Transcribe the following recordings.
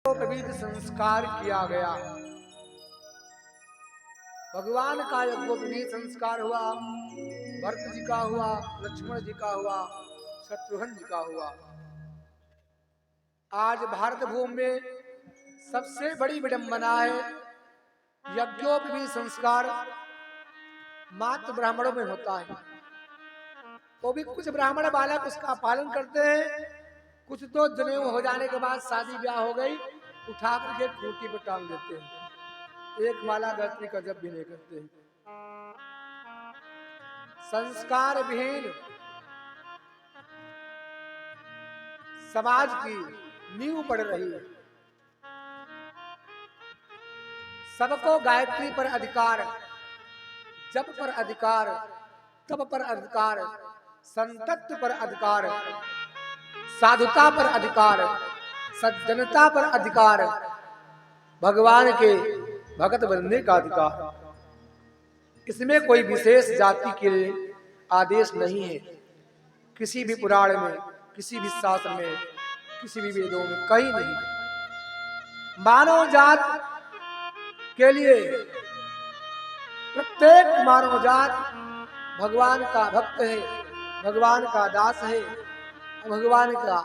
विविध संस्कार किया गया। भगवान का यज्ञोपवीत संस्कार हुआ, भरत जी का हुआ, लक्ष्मण जी का हुआ, शत्रुघ्न जी का हुआ। आज भारत भूमि में सबसे बड़ी विडंबना है, यज्ञोपवीत संस्कार मात्र ब्राह्मणों में होता है। तो भी कुछ ब्राह्मण बालक उसका पालन करते हैं, कुछ तो जनेऊ हो जाने के बाद शादी ब्याह हो गई, उठा करके खूंटी पर टांग देते हैं, एक माला गठरी का जब भी नहीं करते हैं। संस्कार विहीन समाज की नींव पड़ रही है। सबको गायत्री पर अधिकार, जप पर अधिकार, तप पर अधिकार, संतत्व पर अधिकार, साधुता पर अधिकार, सज्जनता पर अधिकार, भगवान के भगत बनने का अधिकार। इसमें कोई विशेष जाति के लिए आदेश नहीं है। किसी भी पुराण में, किसी भी शास्त्र में, किसी भी वेदों में कहीं नहीं। मानव जात के लिए प्रत्येक मानव जात भगवान का भक्त है, भगवान का दास है, भगवान का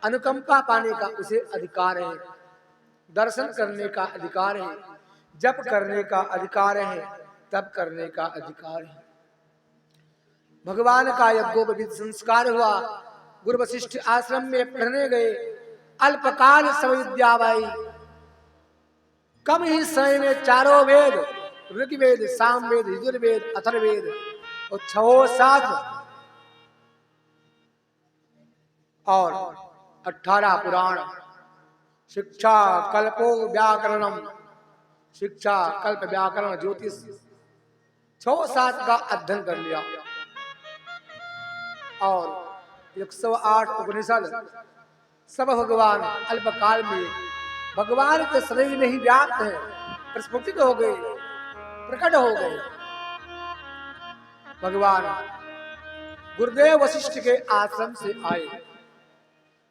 अनुकंपा पाने का उसे अधिकार है, दर्शन करने का अधिकार है, जप करने का अधिकार है, तप करने का अधिकार है। भगवान का यज्ञोपवीत संस्कार हुआ, गुरु वशिष्ठ आश्रम में पढ़ने गए, अल्पकाल सब विद्या पाई। कम ही समय में चारों वेद, ऋग्वेद, सामवेद, यजुर्वेद, अथर्ववेद और 6 और 18 पुराण, शिक्षा कल्पो व्याकरणम, शिक्षा कल्प व्याकरण ज्योतिष 6-7 का अध्ययन कर लिया और 108 उपनिषद सब भगवान अल्पकाल में भगवान के शरीर में ही व्याप्त है, प्रस्फुटित हो गए, प्रकट हो गए। भगवान गुरुदेव वशिष्ठ के आश्रम से आए।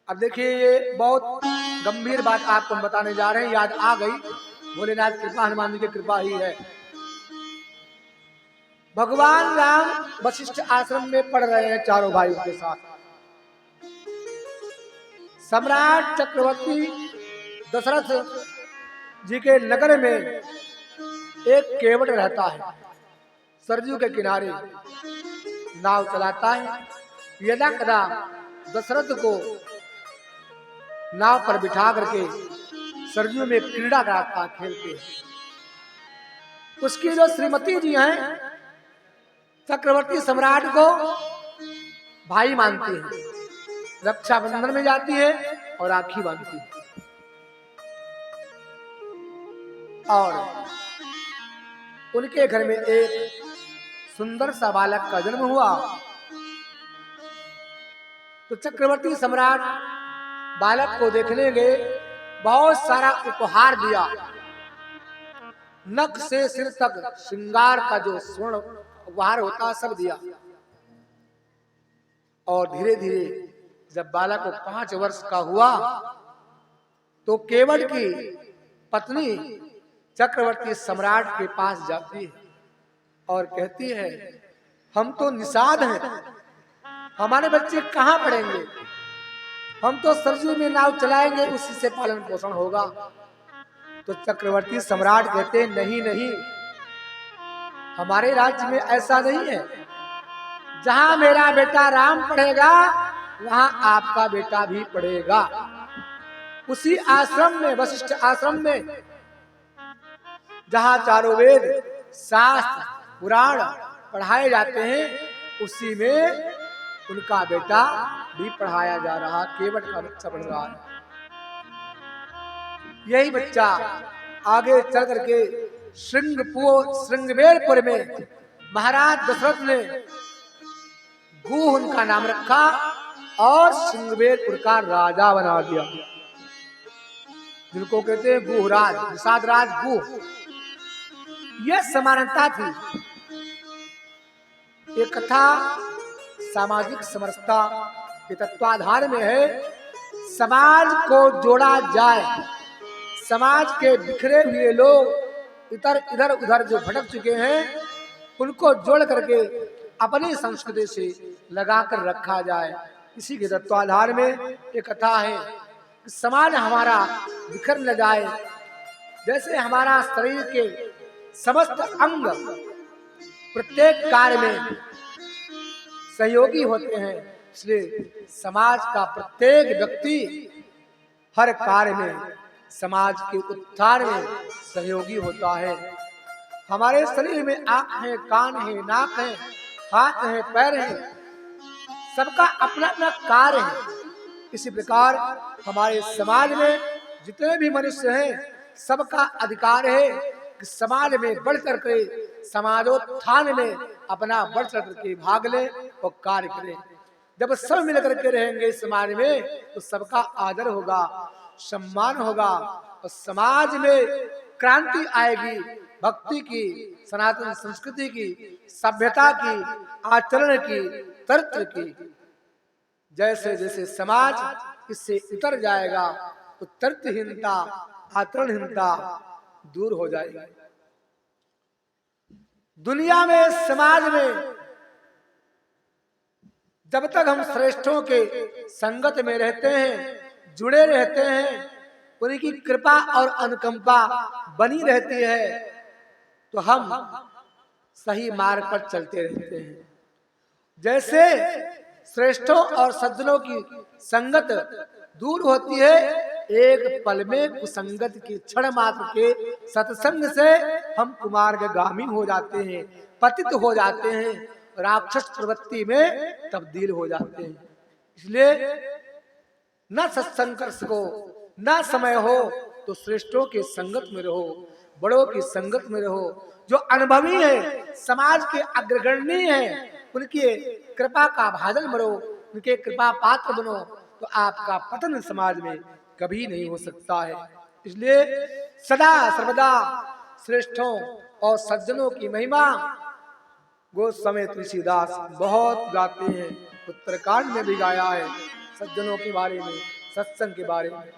अब देखिए, ये बहुत गंभीर बात आपको हम बताने जा रहे हैं, याद आ गई, भोलेनाथ कृपा, हनुमान जी की कृपा ही है। भगवान राम वशिष्ठ आश्रम में पढ़ रहे हैं चारों भाइयों के साथ। सम्राट चक्रवर्ती दशरथ जी के नगर में एक केवट रहता है, सरजू के किनारे नाव चलाता है। यदा कदा दशरथ को नाव पर बिठा करके सरजू में क्रीड़ा कराता, खेलते। उसकी जो श्रीमती जी हैं, चक्रवर्ती सम्राट को भाई मानती हैं, रक्षाबंधन में जाती है और राखी बांधती है। और उनके घर में एक सुंदर सा बालक का जन्म हुआ। तो चक्रवर्ती सम्राट बालक को देखने गए, बहुत सारा उपहार दिया, नख से सिर तक श्रृंगार का जो स्वर्ण उपहार होता सब दिया। और धीरे धीरे जब बालक को 5 वर्ष का हुआ तो केवट की पत्नी चक्रवर्ती सम्राट के पास जाती है और कहती है, हम तो निषाद हैं, हमारे बच्चे कहाँ पढ़ेंगे, हम तो सरजू में नाव चलाएंगे, उसी से पालन पोषण होगा। तो चक्रवर्ती सम्राट कहते, नहीं नहीं, हमारे राज्य में ऐसा नहीं है, जहां मेरा बेटा राम पढ़ेगा वहां आपका बेटा भी पढ़ेगा। उसी आश्रम में, वशिष्ठ आश्रम में, जहां चारों वेद, शास्त्र, पुराण पढ़ाए जाते हैं, उसी में उनका बेटा भी पढ़ाया जा रहा, केवट का बच्चा पढ़ रहा है। यही बच्चा आगे चल करके श्रृंगवेरपुर में महाराज दशरथ ने गुह उनका नाम रखा और श्रृंगवेरपुर का राजा बना दिया, जिनको कहते हैं गुहराज, निषाद राज गुह। यह समानता थी। ये कथा सामाजिक समरसता के तत्वाधार में है। समाज को जोड़ा जाए, समाज के बिखरे हुए लोग इधर इधर उधर जो भटक चुके हैं उनको जोड़ करके अपनी संस्कृति से लगाकर रखा जाए। इसी के तत्वाधार में एक कथा है कि समाज हमारा बिखर न जाए। जैसे हमारा शरीर के समस्त अंग प्रत्येक कार्य में सहयोगी होते हैं, इसलिए समाज का प्रत्येक व्यक्ति हर कार्य में समाज के उत्थान में सहयोगी होता है। हमारे शरीर में आंख है, कान है, नाक है, हाथ है, पैर है, सबका अपना अपना कार्य है। इसी प्रकार हमारे समाज में जितने भी मनुष्य हैं सबका अधिकार है कि समाज में बढ़ करके समाजोत्थान में अपना बढ़ चढ़ के भाग ले और कार्य करें। जब सब मिलकर के रहेंगे समाज में तो सबका आदर होगा, सम्मान होगा और समाज में क्रांति आएगी, भक्ति की, सनातन संस्कृति की, सभ्यता की, आचरण की, तर्क की। जैसे जैसे समाज इससे उतर जाएगा तो तर्कहीनता, आचरणहीनता दूर हो जाएगी। दुनिया में, समाज में जब तक हम श्रेष्ठों के संगत में रहते हैं, जुड़े रहते हैं, उनकी कृपा और अनुकंपा बनी रहती है तो हम सही मार्ग पर चलते रहते हैं। जैसे श्रेष्ठों और सज्जनों की संगत दूर होती है, एक पल में कुसंगत के क्षण मात्र के सत्संग से हम कुमार्गगामी हो जाते हैं, पतित हो जाते हैं, राक्षस प्रवृत्ति में तब्दील हो जाते हैं। इसलिए न सत्संग को न समय हो तो श्रेष्ठों के संगत में रहो, बड़ों की संगत में रहो, जो अनुभवी है, समाज के अग्रगण्य हैं, उनके कृपा का भाजन बनो, उनके कृपा पात्र बनो, तो आपका पतन समाज में कभी नहीं हो सकता है। इसलिए सदा सर्वदा श्रेष्ठों और सज्जनों की महिमा गोस्वामी तुलसीदास बहुत गाते हैं। उत्तरकांड में भी गाया है सज्जनों के बारे में, सत्संग के बारे में।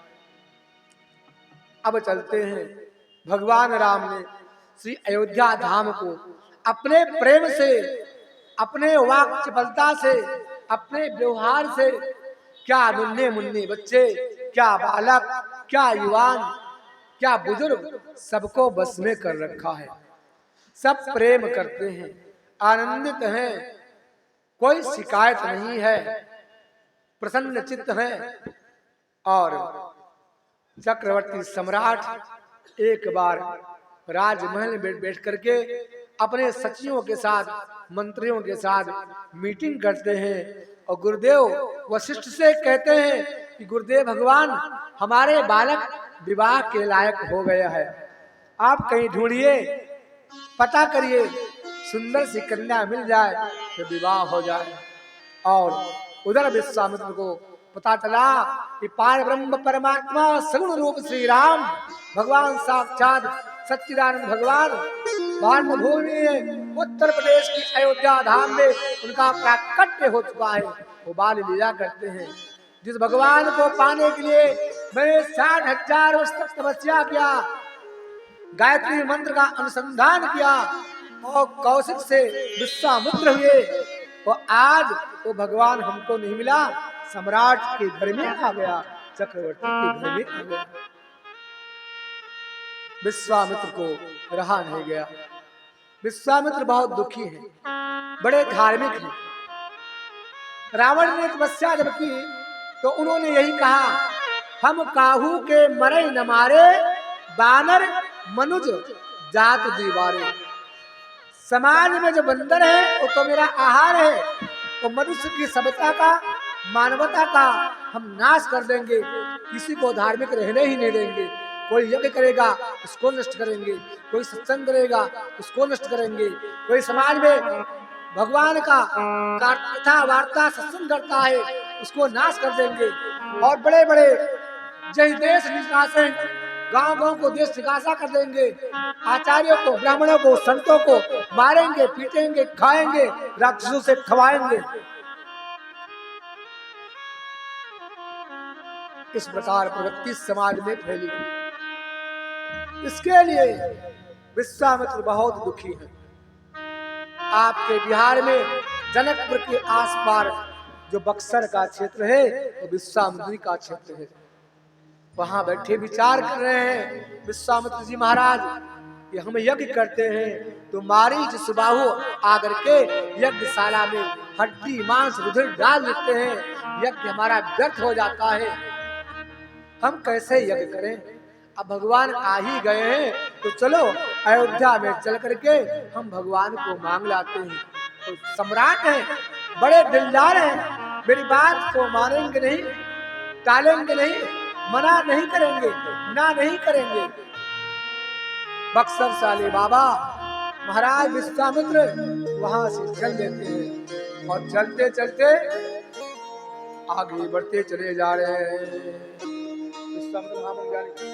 अब चलते हैं, भगवान राम ने श्री अयोध्या धाम को अपने प्रेम से, अपने वाक चपलता से, अपने व्यवहार से, क्या नन्हे मुन्ने बच्चे, क्या बालक, क्या युवान, क्या बुजुर्ग, सबको बस में कर रखा है। सब प्रेम करते हैं, आनंदित हैं, कोई शिकायत नहीं है, प्रसन्न चित्त हैं। और चक्रवर्ती सम्राट एक बार राजमहल में बैठ करके अपने सचिवों के साथ, मंत्रियों के साथ मीटिंग करते हैं और गुरुदेव वशिष्ठ से कहते हैं कि गुरुदेव भगवान, हमारे बालक विवाह के लायक हो गया है, आप कहीं ढूंढिए, पता करिए, सुंदर सी कन्या मिल जाए तो विवाह हो जाए। और उधर विश्वामित्र को पता चला कि पार ब्रह्म परमात्मा सगुण रूप श्री राम भगवान साक्षात सच्चिदानंद भगवान भानु भूमि उत्तर प्रदेश की अयोध्या धाम में उनका प्राकट्य हो चुका है। वो बाल लीला करते हैं, जिस भगवान को पाने के लिए मैंने 60,000 वर्ष तक तपस्या किया, गायत्री मंत्र का अनुसंधान किया और कौशिक से विश्वामित्र हुए, और आज वो भगवान हमको नहीं मिला, सम्राट के घर में आ गया, चक्रवर्ती के घर में आ गया। विश्वामित्र को रहा नहीं गया। विश्वामित्र बहुत दुखी हैं, बड़े धार्मिक हैं। रावण ने तपस्या जब की तो उन्होंने यही कहा, हम काहू के मरे न मारे, बानर मनुज जात दीवारे। समाज में जो बंदर है वो तो मेरा आहार है, वो मनुष्य की सभ्यता का, मानवता का हम नाश कर देंगे, किसी को धार्मिक रहने ही नहीं देंगे। कोई यज्ञ करेगा उसको नष्ट करेंगे, कोई सत्संग करेगा उसको नष्ट करेंगे, कोई समाज में भगवान का कथा वार्ता सत्संग करता है उसको नाश कर देंगे। और बड़े बड़े जय देश निकासे, गांव गांव को देश निकासा कर देंगे, आचार्यों को, ब्राह्मणों को, संतों को मारेंगे, पीटेंगे, खाएंगे, राक्षसों से खवाएंगे। इस प्रकार प्रवृत्ति समाज में फैली। इसके लिए विश्वामित्र बहुत दुखी है। आपके बिहार में जनकपुर के आसपास जो बक्सर का क्षेत्र है वो विश्वामित्री का क्षेत्र है। वहां बैठे विचार कर रहे हैं विश्वामित्र जी महाराज कि हम यज्ञ करते हैं तो मारीच सुबाहु आकर के यज्ञशाला में हड्डी मांस रुधिर डाल देते हैं, यज्ञ हमारा व्यर्थ हो जाता है, हम कैसे यज्ञ करें। अब भगवान आ ही गए हैं तो चलो अयोध्या में चल करके हम भगवान को मांग लाते हैं। तो सम्राट हैं, बड़े दिलदार हैं, मेरी बात को मानेंगे नहीं, टालेंगे नहीं, मना नहीं करेंगे, ना नहीं करेंगे। बक्सर साले बाबा महाराज विश्वामित्र वहां से चल देते हैं और चलते चलते आगे बढ़ते चले जा रहे हैं। विश्वामित्र वहां बन जाने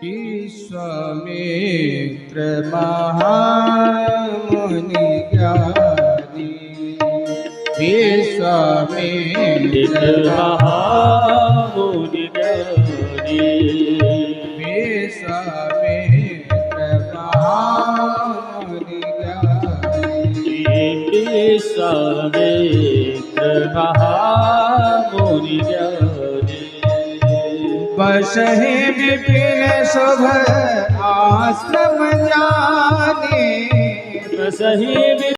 विश्वामित्र महामुनि ज्ञानी, विश्वामित्र महामुनि ज्ञानी, विश्वामित्र महामुनि ज्ञानी, विश्वामित्र महामुनि ज्ञानी। बसहि विपिन शुभ आश्रम जाने, बसहि